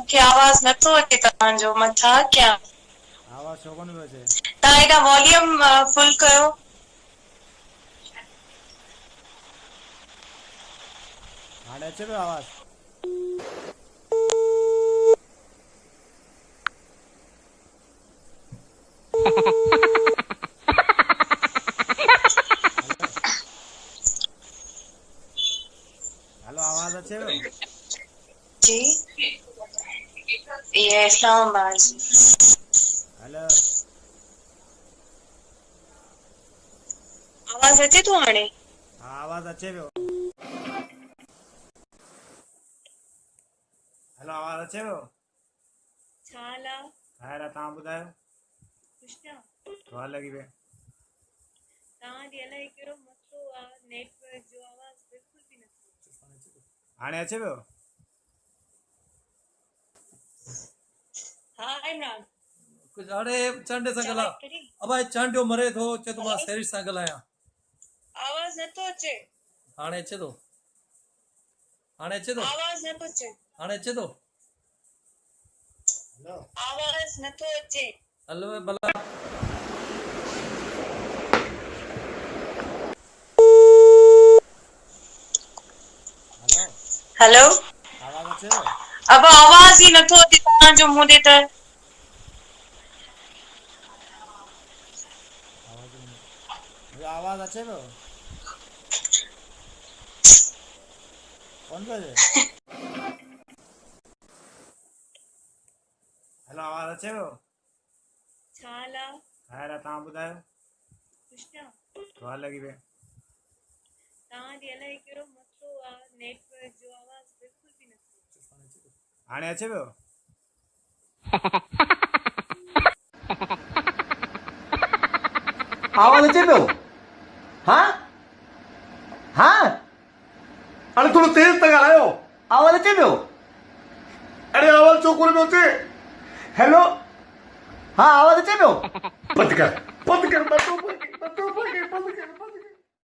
मूंखे आवाज़ नथो अचे तव्हांजो मथां क्या आवाज़ छो कोन पियो अचे? तव्हां हेॾा वॉल्यूम फुल कयो। हाणे अचे पियो आवाज़? हेलो आवाज़ अचे पियो? जी ये इस्लामाबाद। हेलो आवाज़ अचे थो हाणे? हाँ आवाज़ अचे पियो। हेलो आवाज़ अचे पियो? छा हाल आहे? ख़ैर आहे, तव्हां ॿुधायो? कुझु न दुआ लॻी पई। तव्हां ॾे अलाए कहिड़ो मसलो आहे, नेटवर्क जो आवाज़ बिल्कुल बि नथो अचे। हाणे अचे पियो? हाँ इमरान कुछ हाणे चंड सां चाय ॻाल्हा करी अबाए चंडियो मरे थो चए थो मां सैरिश सां ॻाल्हायां। आवाज़ नथो अचे। हाणे अचे थो? हाणे अचे थो? आवाज़ नथो अचे। हाणे अचे थो? हेलो आवाज़ नथो अचे। हलो भला हेलो हेलो आवाज़ अचे पियो? अब आवाज़ ही नथो अचे तव्हांजो मूं ॾे त। मुंहिंजो आवाज़ अचे पियो? कोन पियो अचे? हेलो आवाज़ अचे पियो? छा हाल आहे? ख़ैर आहे, तव्हां ॿुधायो? कुझु न दुआ लॻी पई। तव्हां ॾे अलाए कहिड़ो मसलो आहे, नेटवर्क जो आवाज़ बिल्कुल बि नथो अचे। हाणे अचे पियो? आवाज़ अचे पियो? हाँ हाँ अरे थोड़ो तेज त ॻाल्हायो। आवाज़ अचे पियो? अरे आवाज़ छो कोन पियो अचे? हेलो हाँ आवाज़ अचे पियो? बंदि कर बंदि कर बंदि कर